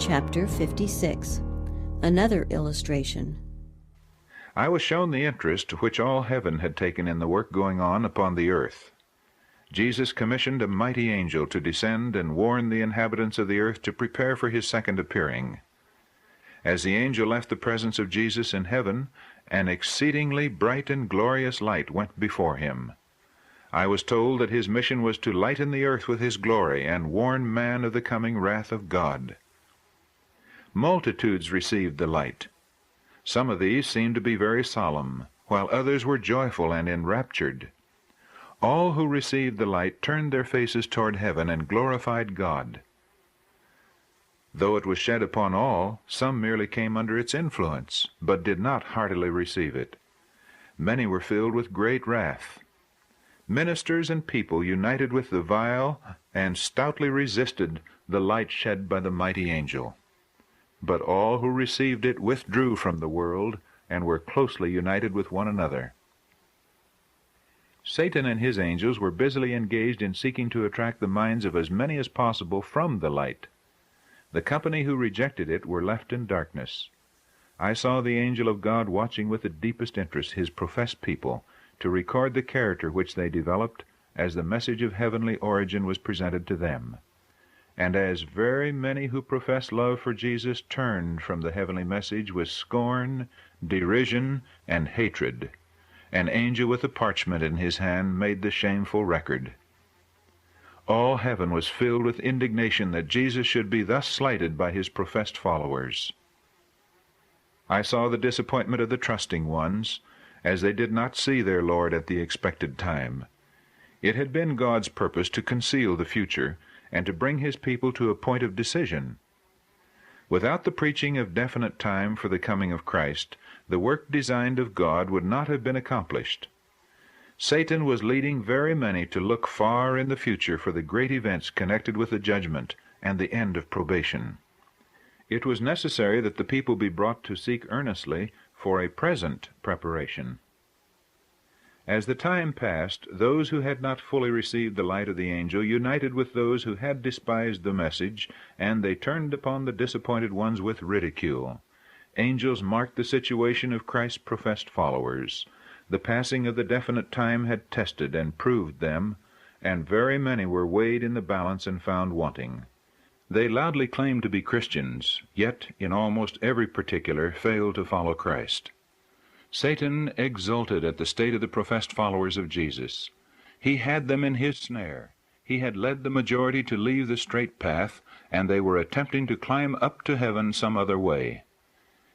Chapter 56. Another illustration. I was shown the interest which all heaven had taken in the work going on upon the earth. Jesus commissioned a mighty angel to descend and warn the inhabitants of the earth to prepare for his second appearing. As the angel left the presence of Jesus in heaven, an exceedingly bright and glorious light went before him. I was told that his mission was to lighten the earth with his glory and warn man of the coming wrath of God. Multitudes received the light. Some of these seemed to be very solemn, while others were joyful and enraptured. All who received the light turned their faces toward heaven and glorified God. Though it was shed upon all, some merely came under its influence, but did not heartily receive it. Many were filled with great wrath. Ministers and people united with the vile and stoutly resisted the light shed by the mighty angel. But all who received it withdrew from the world and were closely united with one another. Satan and his angels were busily engaged in seeking to attract the minds of as many as possible from the light. The company who rejected it were left in darkness. I saw the angel of God watching with the deepest interest his professed people to record the character which they developed as the message of heavenly origin was presented to them. And as very many who professed love for Jesus turned from the heavenly message with scorn, derision, and hatred, an angel with a parchment in his hand made the shameful record. All heaven was filled with indignation that Jesus should be thus slighted by his professed followers. I saw the disappointment of the trusting ones, as they did not see their Lord at the expected time. It had been God's purpose to conceal the future, and to bring his people to a point of decision. Without the preaching of definite time for the coming of Christ, the work designed of God would not have been accomplished. Satan was leading very many to look far in the future for the great events connected with the judgment and the end of probation. It was necessary that the people be brought to seek earnestly for a present preparation. As the time passed, those who had not fully received the light of the angel united with those who had despised the message, and they turned upon the disappointed ones with ridicule. Angels marked the situation of Christ's professed followers. The passing of the definite time had tested and proved them, and very many were weighed in the balance and found wanting. They loudly claimed to be Christians, yet in almost every particular failed to follow Christ. Satan exulted at the state of the professed followers of Jesus. He had them in his snare. He had led the majority to leave the straight path, and they were attempting to climb up to heaven some other way.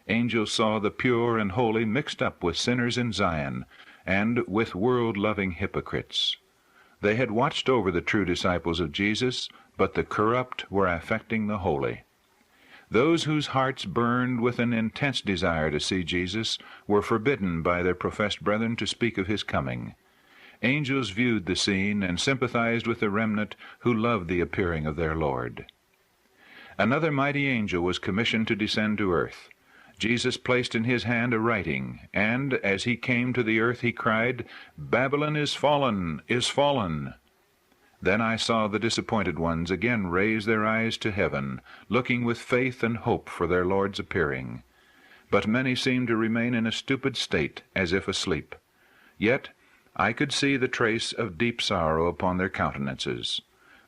Angels saw the pure and holy mixed up with sinners in Zion, and with world-loving hypocrites. They had watched over the true disciples of Jesus, but the corrupt were affecting the holy. Those whose hearts burned with an intense desire to see Jesus were forbidden by their professed brethren to speak of his coming. Angels viewed the scene and sympathized with the remnant who loved the appearing of their Lord. Another mighty angel was commissioned to descend to earth. Jesus placed in his hand a writing, and as he came to the earth he cried, "Babylon is fallen, is fallen!" Then I saw the disappointed ones again raise their eyes to heaven, looking with faith and hope for their Lord's appearing. But many seemed to remain in a stupid state, as if asleep. Yet I could see the trace of deep sorrow upon their countenances.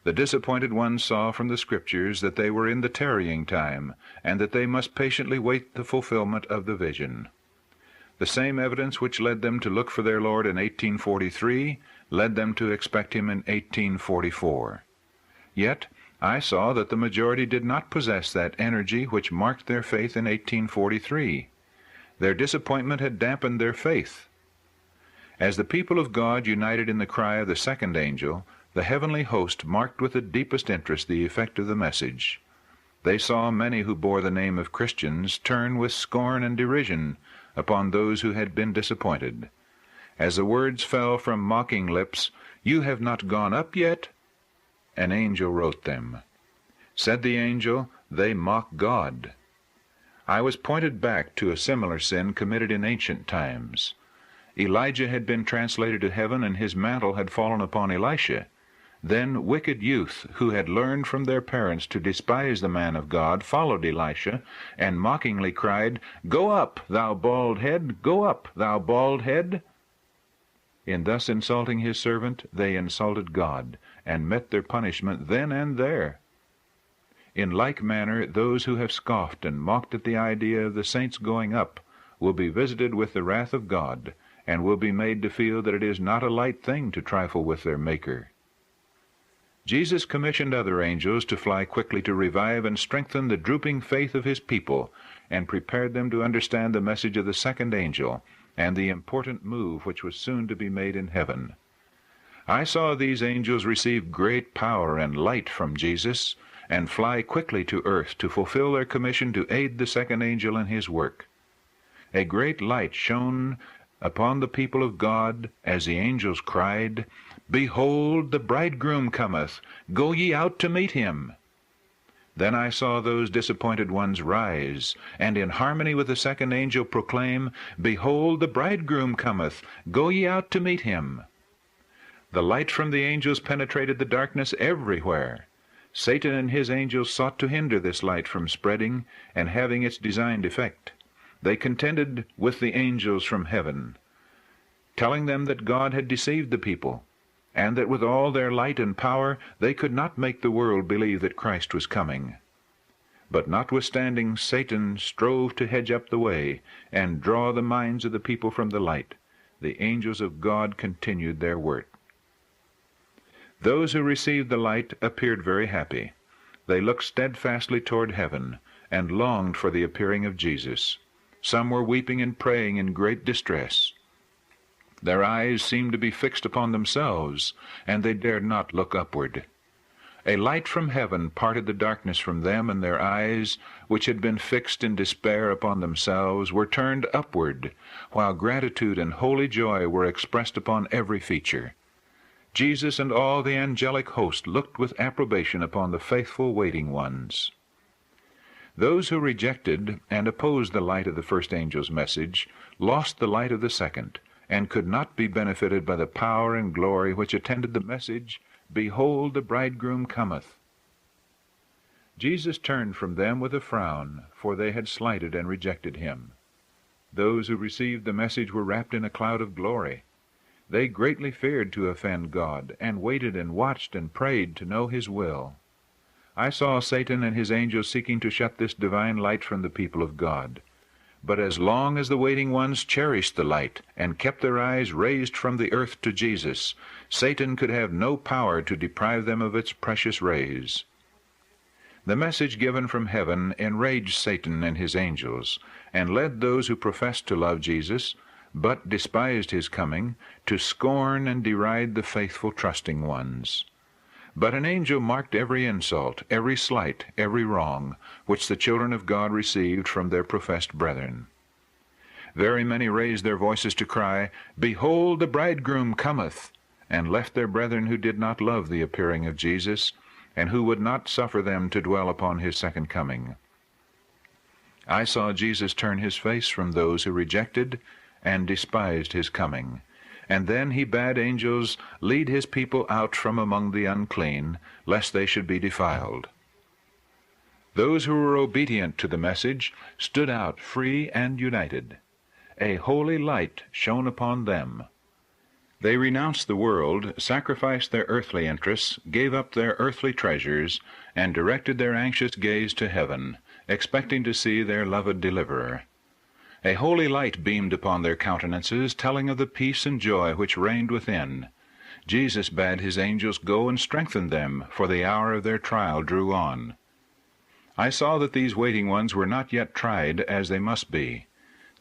The disappointed ones saw from the Scriptures that they were in the tarrying time, and that they must patiently wait the fulfillment of the vision. The same evidence which led them to look for their Lord in 1843 led them to expect him in 1844. Yet I saw that the majority did not possess that energy which marked their faith in 1843. Their disappointment had dampened their faith. As the people of God united in the cry of the second angel, the heavenly host marked with the deepest interest the effect of the message. They saw many who bore the name of Christians turn with scorn and derision upon those who had been disappointed. As the words fell from mocking lips, "You have not gone up yet," an angel wrote them. Said the angel, "They mock God." I was pointed back to a similar sin committed in ancient times. Elijah had been translated to heaven, and his mantle had fallen upon Elisha. Then wicked youth, who had learned from their parents to despise the man of God, followed Elisha, and mockingly cried, "Go up, thou bald head! Go up, thou bald head!" In thus insulting his servant, they insulted God, and met their punishment then and there. In like manner, those who have scoffed and mocked at the idea of the saints going up will be visited with the wrath of God, and will be made to feel that it is not a light thing to trifle with their Maker. Jesus commissioned other angels to fly quickly to revive and strengthen the drooping faith of his people, and prepared them to understand the message of the second angel, and the important move which was soon to be made in heaven. I saw these angels receive great power and light from Jesus, and fly quickly to earth to fulfill their commission to aid the second angel in his work. A great light shone upon the people of God as the angels cried, "Behold, the bridegroom cometh, go ye out to meet him." Then I saw those disappointed ones rise, and in harmony with the second angel proclaim, "Behold, the bridegroom cometh, go ye out to meet him." The light from the angels penetrated the darkness everywhere. Satan and his angels sought to hinder this light from spreading and having its designed effect. They contended with the angels from heaven, telling them that God had deceived the people, and that with all their light and power they could not make the world believe that Christ was coming. But notwithstanding, Satan strove to hedge up the way and draw the minds of the people from the light. The angels of God continued their work. Those who received the light appeared very happy. They looked steadfastly toward heaven, and longed for the appearing of Jesus. Some were weeping and praying in great distress. Their eyes seemed to be fixed upon themselves, and they dared not look upward. A light from heaven parted the darkness from them, and their eyes, which had been fixed in despair upon themselves, were turned upward, while gratitude and holy joy were expressed upon every feature. Jesus and all the angelic host looked with approbation upon the faithful waiting ones. Those who rejected and opposed the light of the first angel's message lost the light of the second, and could not be benefited by the power and glory which attended the message, "Behold, the bridegroom cometh." Jesus turned from them with a frown, for they had slighted and rejected him. Those who received the message were wrapped in a cloud of glory. They greatly feared to offend God, and waited and watched and prayed to know his will. I saw Satan and his angels seeking to shut this divine light from the people of God. But as long as the waiting ones cherished the light, and kept their eyes raised from the earth to Jesus, Satan could have no power to deprive them of its precious rays. The message given from heaven enraged Satan and his angels, and led those who professed to love Jesus, but despised his coming, to scorn and deride the faithful trusting ones. But an angel marked every insult, every slight, every wrong, which the children of God received from their professed brethren. Very many raised their voices to cry, "Behold, the bridegroom cometh," and left their brethren who did not love the appearing of Jesus, and who would not suffer them to dwell upon his second coming. I saw Jesus turn his face from those who rejected and despised his coming. And then he bade angels lead his people out from among the unclean, lest they should be defiled. Those who were obedient to the message stood out free and united. A holy light shone upon them. They renounced the world, sacrificed their earthly interests, gave up their earthly treasures, and directed their anxious gaze to heaven, expecting to see their loved deliverer. A holy light beamed upon their countenances, telling of the peace and joy which reigned within. Jesus bade his angels go and strengthen them, for the hour of their trial drew on. I saw that these waiting ones were not yet tried as they must be.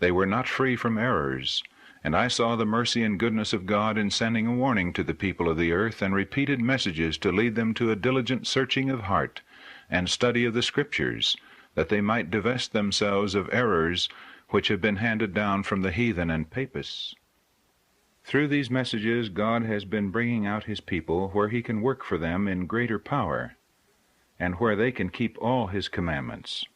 They were not free from errors, and I saw the mercy and goodness of God in sending a warning to the people of the earth, and repeated messages to lead them to a diligent searching of heart and study of the Scriptures, that they might divest themselves of errors which have been handed down from the heathen and papists. Through these messages God has been bringing out his people where he can work for them in greater power, and where they can keep all his commandments.